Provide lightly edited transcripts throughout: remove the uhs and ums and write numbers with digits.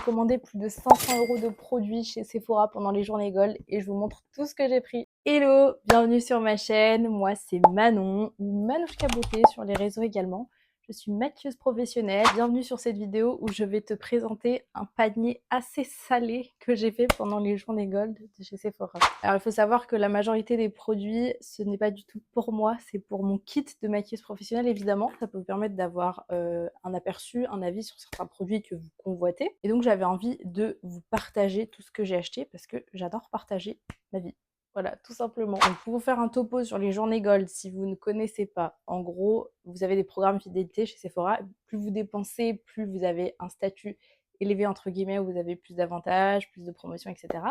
commandé plus de 500 € de produits chez Sephora pendant les journées Gold et je vous montre tout ce que j'ai pris. Hello, bienvenue sur ma chaîne, moi c'est Manon ou Manouchka Beauté sur les réseaux également. Je suis maquilleuse professionnelle, bienvenue sur cette vidéo où je vais te présenter un panier assez salé que j'ai fait pendant les journées Gold de chez Sephora. Alors il faut savoir que la majorité des produits, ce n'est pas du tout pour moi, c'est pour mon kit de maquilleuse professionnelle évidemment. Ça peut vous permettre d'avoir un aperçu, un avis sur certains produits que vous convoitez. Et donc j'avais envie de vous partager tout ce que j'ai acheté parce que j'adore partager ma vie. Voilà, tout simplement. Donc, pour vous faire un topo sur les journées Gold, si vous ne connaissez pas, en gros, vous avez des programmes fidélité chez Sephora. Plus vous dépensez, plus vous avez un statut élevé, entre guillemets, où vous avez plus d'avantages, plus de promotions, etc.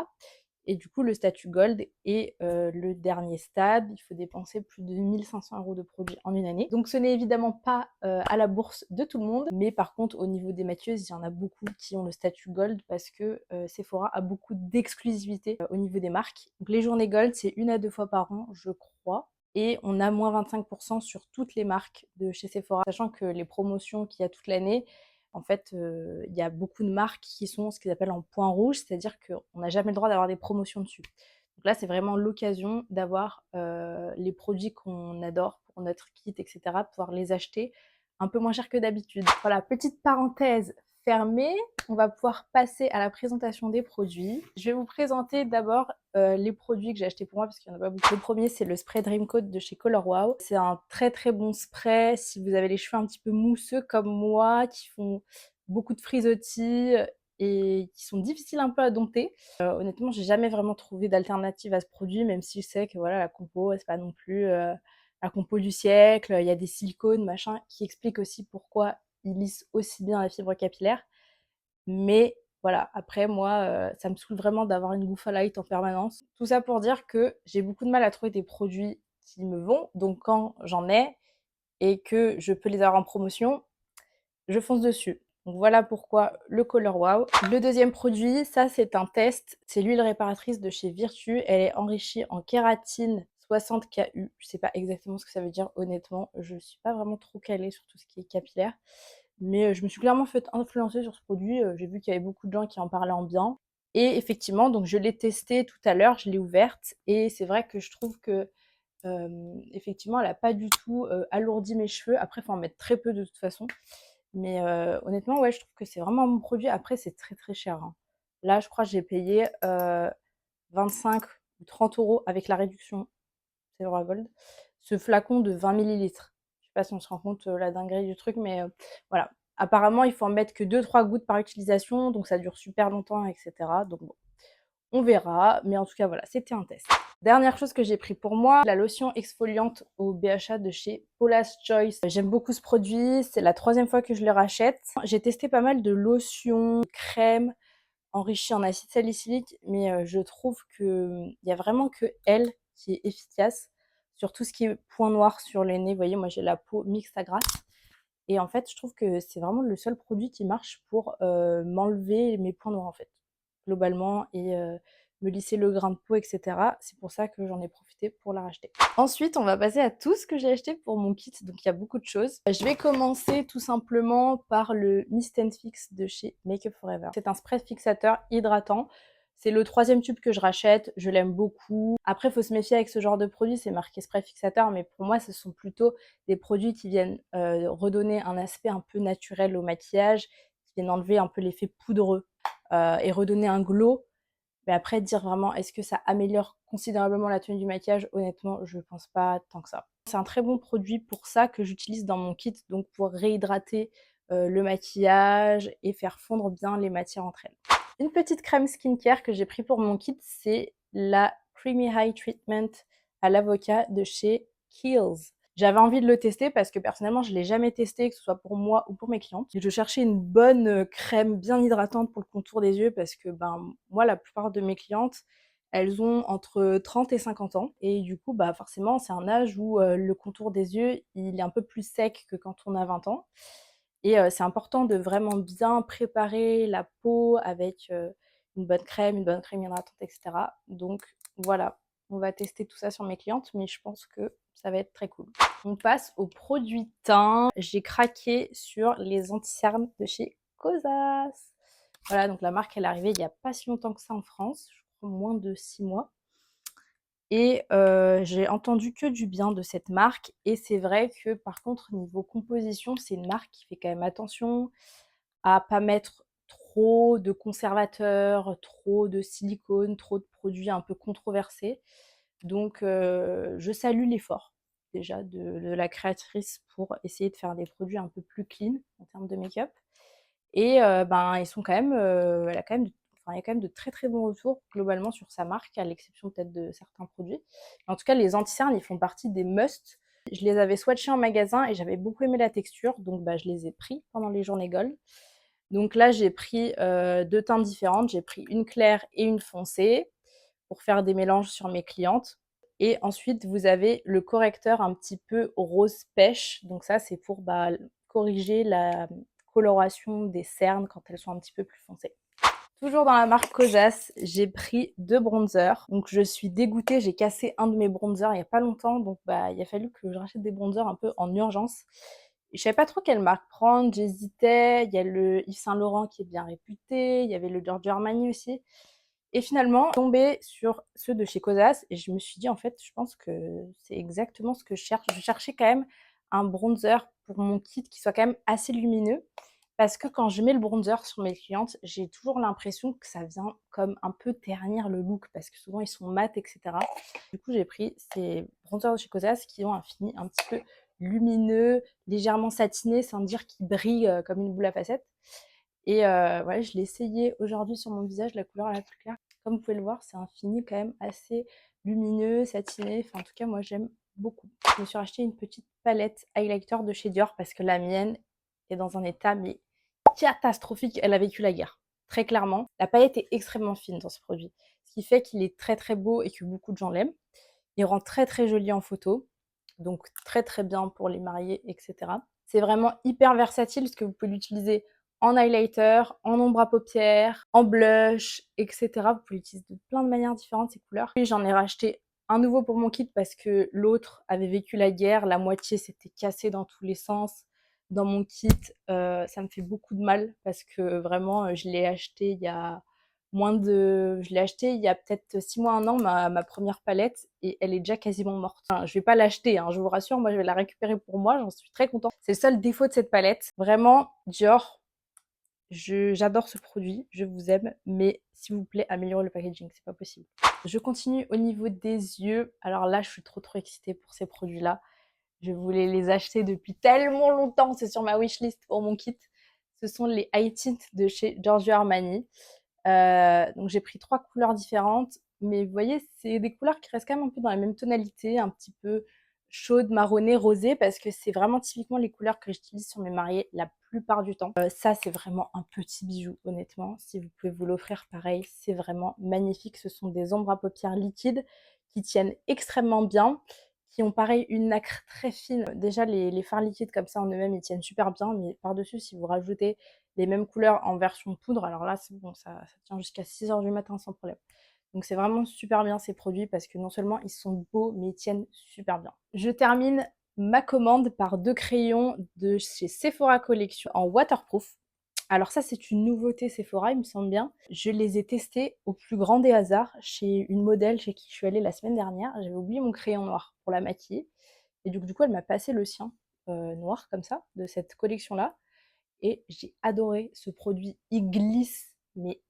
Et du coup, le statut Gold est le dernier stade. Il faut dépenser plus de 1500 € de produits en une année. Donc, ce n'est évidemment pas à la bourse de tout le monde. Mais par contre, au niveau des maquilleuses, il y en a beaucoup qui ont le statut Gold parce que Sephora a beaucoup d'exclusivité au niveau des marques. Donc, les journées Gold, c'est 1 à 2 fois par an, je crois. Et on a moins 25% sur toutes les marques de chez Sephora. Sachant que les promotions qu'il y a toute l'année, en fait, il y a beaucoup de marques qui sont ce qu'ils appellent en point rouge, c'est-à-dire qu'on n'a jamais le droit d'avoir des promotions dessus. Donc là, c'est vraiment l'occasion d'avoir les produits qu'on adore pour notre kit, etc., pouvoir les acheter un peu moins cher que d'habitude. Voilà, petite parenthèse fermée, on va pouvoir passer à la présentation des produits. Je vais vous présenter d'abord les produits que j'ai achetés pour moi parce qu'il n'y en a pas beaucoup. Le premier, c'est le spray Dream Coat de chez Color Wow. C'est un très très bon spray si vous avez les cheveux un petit peu mousseux comme moi, qui font beaucoup de frisottis et qui sont difficiles un peu à dompter. Honnêtement, j'ai jamais vraiment trouvé d'alternative à ce produit, même si je sais que voilà, la compo, c'est pas non plus la compo du siècle. Il y a des silicones, machin, qui expliquent aussi pourquoi ils lissent aussi bien la fibre capillaire. Mais voilà, après moi, ça me saoule vraiment d'avoir une bouffe à light en permanence. Tout ça pour dire que j'ai beaucoup de mal à trouver des produits qui me vont. Donc quand j'en ai et que je peux les avoir en promotion, je fonce dessus. Donc voilà pourquoi le Color Wow. Le deuxième produit, ça c'est un test. C'est l'huile réparatrice de chez Virtue. Elle est enrichie en kératine 60 KU. Je sais pas exactement ce que ça veut dire honnêtement. Je suis pas vraiment trop calée sur tout ce qui est capillaire. Mais je me suis clairement fait influencer sur ce produit. J'ai vu qu'il y avait beaucoup de gens qui en parlaient en bien. Et effectivement, donc je l'ai testé tout à l'heure, je l'ai ouverte. Et c'est vrai que je trouve que effectivement, elle n'a pas du tout alourdi mes cheveux. Après, il faut en mettre très peu de toute façon. Mais honnêtement, ouais, je trouve que c'est vraiment mon produit. Après, c'est très très cher, hein. Là, je crois que j'ai payé 25 ou 30 € avec la réduction Sephora Gold. Ce flacon de 20 millilitres. Je sais pas si on se rend compte la dinguerie du truc, mais voilà. Apparemment, il faut en mettre que 2-3 gouttes par utilisation, donc ça dure super longtemps, etc. Donc bon, on verra. Mais en tout cas, voilà, c'était un test. Dernière chose que j'ai pris pour moi, la lotion exfoliante au BHA de chez Paula's Choice. J'aime beaucoup ce produit, c'est la 3e fois que je le rachète. J'ai testé pas mal de lotions, de crèmes enrichies en acide salicylique, mais je trouve qu'il y a vraiment que elle qui est efficace sur tout ce qui est point noir sur les nez. Vous voyez, moi j'ai la peau mixte à grasse. Et en fait, je trouve que c'est vraiment le seul produit qui marche pour m'enlever mes points noirs en fait, globalement, et me lisser le grain de peau, etc. C'est pour ça que j'en ai profité pour la racheter. Ensuite, on va passer à tout ce que j'ai acheté pour mon kit. Donc il y a beaucoup de choses. Je vais commencer tout simplement par le Mist and Fix de chez Make Up For Ever. C'est un spray fixateur hydratant. C'est le 3e tube que je rachète, je l'aime beaucoup. Après, il faut se méfier avec ce genre de produit, c'est marqué spray fixateur, mais pour moi, ce sont plutôt des produits qui viennent redonner un aspect un peu naturel au maquillage, qui viennent enlever un peu l'effet poudreux et redonner un glow. Mais après, dire vraiment, est-ce que ça améliore considérablement la tenue du maquillage? Honnêtement, je pense pas tant que ça. C'est un très bon produit pour ça que j'utilise dans mon kit, donc pour réhydrater le maquillage et faire fondre bien les matières entre elles. Une petite crème skincare que j'ai pris pour mon kit, c'est la Creamy High Treatment à l'avocat de chez Kiehl's. J'avais envie de le tester parce que personnellement, je ne l'ai jamais testé, que ce soit pour moi ou pour mes clientes. Et je cherchais une bonne crème bien hydratante pour le contour des yeux parce que moi, la plupart de mes clientes, elles ont entre 30 et 50 ans. Et du coup, forcément, c'est un âge où le contour des yeux, il est un peu plus sec que quand on a 20 ans. Et c'est important de vraiment bien préparer la peau avec une bonne crème hydratante, etc. Donc voilà, on va tester tout ça sur mes clientes, mais je pense que ça va être très cool. On passe aux produits teint. J'ai craqué sur les anti-cernes de chez Cosas. Voilà, donc la marque, elle est arrivée il n'y a pas si longtemps que ça en France, je crois moins de 6 mois. Et j'ai entendu que du bien de cette marque et c'est vrai que par contre niveau composition, c'est une marque qui fait quand même attention à pas mettre trop de conservateurs, trop de silicone, trop de produits un peu controversés. Donc je salue l'effort déjà de la créatrice pour essayer de faire des produits un peu plus clean en termes de make-up. Et ben, ils sont quand même, elle a quand même enfin, il y a quand même de très, très bons retours globalement sur sa marque, à l'exception peut-être de certains produits. En tout cas, les anti-cernes, ils font partie des must. Je les avais swatchés en magasin et j'avais beaucoup aimé la texture, donc bah, je les ai pris pendant les journées Gold. Donc là, j'ai pris 2 teintes différentes. J'ai pris une claire et une foncée pour faire des mélanges sur mes clientes. Et ensuite, vous avez le correcteur un petit peu rose pêche. Donc ça, c'est pour bah, corriger la coloration des cernes quand elles sont un petit peu plus foncées. Toujours dans la marque Kosas, j'ai pris 2 bronzers. Donc je suis dégoûtée, j'ai cassé un de mes bronzers il n'y a pas longtemps. Donc bah, il a fallu que je rachète des bronzers un peu en urgence. Je savais pas trop quelle marque prendre, j'hésitais. Il y a le Yves Saint Laurent qui est bien réputé, il y avait le Giorgio Armani aussi. Et finalement, tombée sur ceux de chez Kosas et je me suis dit en fait, je pense que c'est exactement ce que je cherche. Je cherchais quand même un bronzer pour mon kit qui soit quand même assez lumineux parce que quand je mets le bronzer sur mes clientes, j'ai toujours l'impression que ça vient comme un peu ternir le look parce que souvent ils sont mat, etc. Du coup, j'ai pris ces bronzers de chez Kosas qui ont un fini un petit peu lumineux, légèrement satiné, sans dire qu'ils brillent comme une boule à facettes. Et voilà, je l'ai essayé aujourd'hui sur mon visage, la couleur la plus claire. Comme vous pouvez le voir, c'est un fini quand même assez lumineux, satiné. Enfin, en tout cas, moi, j'aime beaucoup. Je me suis racheté une petite palette highlighter de chez Dior parce que la mienne est dans un état mais catastrophique. Elle a vécu la guerre, très clairement. La palette est extrêmement fine dans ce produit, ce qui fait qu'il est très très beau et que beaucoup de gens l'aiment. Il rend très très joli en photo, donc très très bien pour les mariés, etc. C'est vraiment hyper versatile parce que vous pouvez l'utiliser en highlighter, en ombre à paupières, en blush, etc. Vous pouvez l'utiliser de plein de manières différentes, ces couleurs. Puis j'en ai racheté un nouveau pour mon kit parce que l'autre avait vécu la guerre, la moitié s'était cassé dans tous les sens. Dans mon kit, ça me fait beaucoup de mal parce que vraiment, je l'ai acheté il y a je l'ai acheté il y a peut-être 6 mois, 1 an, ma première palette, et elle est déjà quasiment morte. Enfin, je vais pas l'acheter, hein, je vous rassure, moi je vais la récupérer pour moi, j'en suis très contente. C'est le seul défaut de cette palette. Vraiment, Dior, j'adore ce produit, je vous aime, mais s'il vous plaît, améliorez le packaging, c'est pas possible. Je continue au niveau des yeux. Alors là, je suis trop excitée pour ces produits-là. Je voulais les acheter depuis tellement longtemps, c'est sur ma wishlist pour mon kit. Ce sont les High Tint de chez Giorgio Armani. Donc j'ai pris 3 couleurs différentes, mais vous voyez, c'est des couleurs qui restent quand même un peu dans la même tonalité, un petit peu chaude, marronnée, rosée, parce que c'est vraiment typiquement les couleurs que j'utilise sur mes mariés la plupart du temps. Ça, c'est vraiment un petit bijou, honnêtement. Si vous pouvez vous l'offrir, pareil, c'est vraiment magnifique. Ce sont des ombres à paupières liquides qui tiennent extrêmement bien, qui ont pareil une nacre très fine. Déjà, les fards liquides comme ça en eux-mêmes, ils tiennent super bien, mais par-dessus, si vous rajoutez les mêmes couleurs en version poudre, alors là, c'est bon, ça tient jusqu'à 6 h du matin sans problème. Donc c'est vraiment super bien ces produits parce que non seulement ils sont beaux, mais ils tiennent super bien. Je termine ma commande par 2 crayons de chez Sephora Collection en waterproof. Alors ça, c'est une nouveauté Sephora, il me semble bien. Je les ai testés au plus grand des hasards chez une modèle chez qui je suis allée la semaine dernière. J'avais oublié mon crayon noir pour la maquiller. Et du coup, elle m'a passé le sien noir comme ça, de cette collection-là. Et j'ai adoré ce produit. Il glisse, mais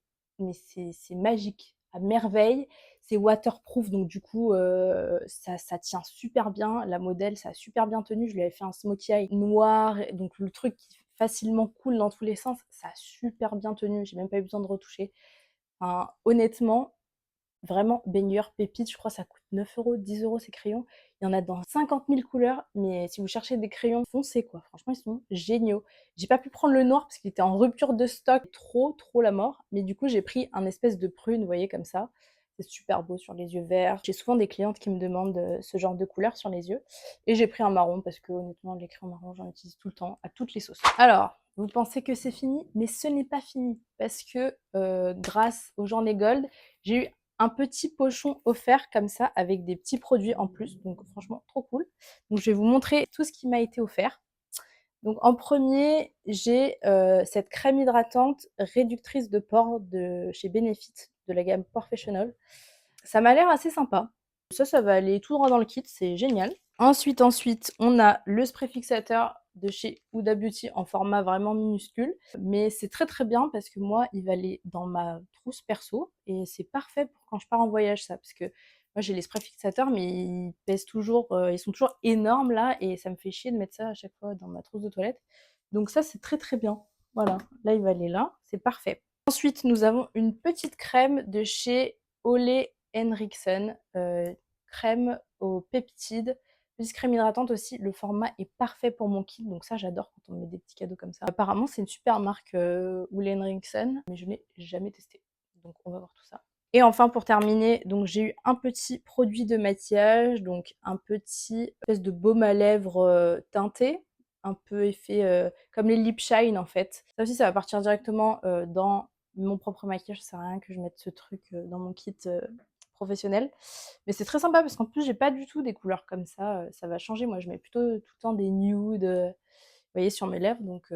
c'est magique, à merveille. C'est waterproof, donc du coup, ça tient super bien. La modèle, ça a super bien tenu. Je lui avais fait un smokey eye noir, donc le truc qui facilement coule dans tous les sens, ça a super bien tenu. J'ai même pas eu besoin de retoucher. Enfin, honnêtement, vraiment baigneur, pépite, je crois que ça coûte 9 €, 10 € ces crayons. Il y en a dans 50 000 couleurs, mais si vous cherchez des crayons foncés, quoi, franchement, ils sont géniaux. J'ai pas pu prendre le noir parce qu'il était en rupture de stock, trop la mort. Mais du coup, j'ai pris un espèce de prune, vous voyez, comme ça. C'est super beau sur les yeux verts. J'ai souvent des clientes qui me demandent ce genre de couleur sur les yeux. Et j'ai pris un marron parce que honnêtement, les crayons marrons, j'en utilise tout le temps, à toutes les sauces. Alors, vous pensez que c'est fini, mais ce n'est pas fini parce que grâce aux Journées Gold, j'ai eu un petit pochon offert comme ça avec des petits produits en plus, donc franchement trop cool. Donc je vais vous montrer tout ce qui m'a été offert. Donc en premier, j'ai cette crème hydratante réductrice de pores de chez Benefit, de la gamme Porefessional. Ça m'a l'air assez sympa. Ça va aller tout droit dans le kit, c'est génial. Ensuite, on a le spray fixateur de chez Huda Beauty en format vraiment minuscule. Mais c'est très très bien parce que moi, il va aller dans ma trousse perso et c'est parfait pour quand je pars en voyage, ça. Parce que moi, j'ai les sprays fixateurs, mais ils pèsent toujours, ils sont toujours énormes là et ça me fait chier de mettre ça à chaque fois dans ma trousse de toilette. Donc ça, c'est très très bien. Voilà, là, il va aller là, c'est parfait. Ensuite, nous avons une petite crème de chez Ole Henriksen, crème aux peptides, petite crème hydratante aussi. Le format est parfait pour mon kit, donc ça j'adore quand on met des petits cadeaux comme ça. Apparemment c'est une super marque Ole Henriksen, mais je n'ai jamais testé, donc on va voir tout ça. Et enfin pour terminer, donc j'ai eu un petit produit de maquillage, donc un petit espèce de baume à lèvres teinté, un peu effet comme les lip shine en fait. Ça aussi ça va partir directement dans mon propre maquillage, ça sert à rien que je mette ce truc dans mon kit professionnel. Mais c'est très sympa parce qu'en plus j'ai pas du tout des couleurs comme ça va changer. Moi je mets plutôt tout le temps des nudes, vous voyez, sur mes lèvres, donc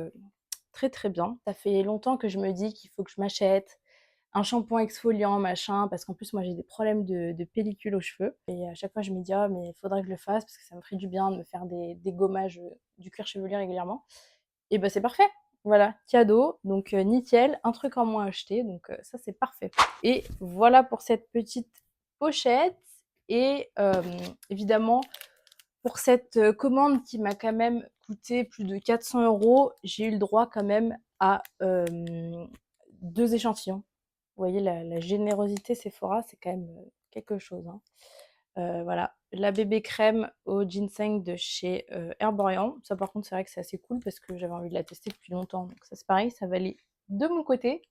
très très bien. Ça fait longtemps que je me dis qu'il faut que je m'achète un shampoing exfoliant, machin, parce qu'en plus moi j'ai des problèmes de pellicule aux cheveux. Et à chaque fois je me dis ah mais il faudrait que je le fasse parce que ça me ferait du bien de me faire des gommages du cuir chevelu régulièrement. Et bah c'est parfait. Voilà, cadeau, donc nickel, un truc en moins acheté, donc ça c'est parfait. Et voilà pour cette petite pochette. Et évidemment, pour cette commande qui m'a quand même coûté plus de 400 €, j'ai eu le droit quand même à 2 échantillons. Vous voyez la générosité Sephora, c'est quand même quelque chose, hein. Voilà, la bébé crème au ginseng de chez Herborian. Ça par contre c'est vrai que c'est assez cool parce que j'avais envie de la tester depuis longtemps. Donc ça c'est pareil, ça va aller de mon côté.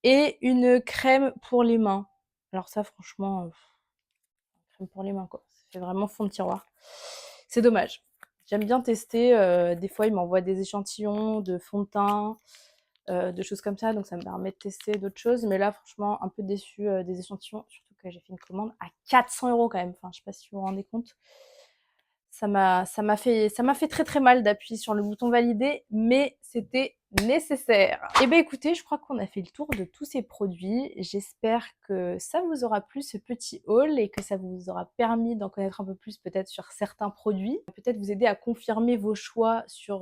Et une crème pour les mains. Alors ça franchement, crème pour les mains quoi. Ça fait vraiment fond de tiroir. C'est dommage. J'aime bien tester, des fois ils m'envoient des échantillons de fond de teint, de choses comme ça, donc ça me permet de tester d'autres choses. Mais là franchement un peu déçue des échantillons, surtout que j'ai fait une commande à 400 € quand même. Enfin je sais pas si vous vous rendez compte. Ça m'a fait très très mal d'appuyer sur le bouton valider, mais c'était nécessaire. Et ben écoutez, je crois qu'on a fait le tour de tous ces produits. J'espère que ça vous aura plu ce petit haul et que ça vous aura permis d'en connaître un peu plus peut-être sur certains produits, peut-être vous aider à confirmer vos choix sur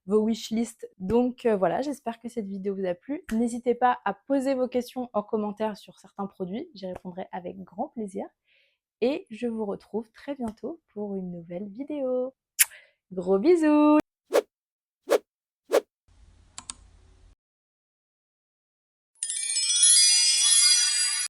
vos wishlists. Donc voilà, j'espère que cette vidéo vous a plu. N'hésitez pas à poser vos questions en commentaire sur certains produits, j'y répondrai avec grand plaisir. Et je vous retrouve très bientôt pour une nouvelle vidéo. Gros bisous!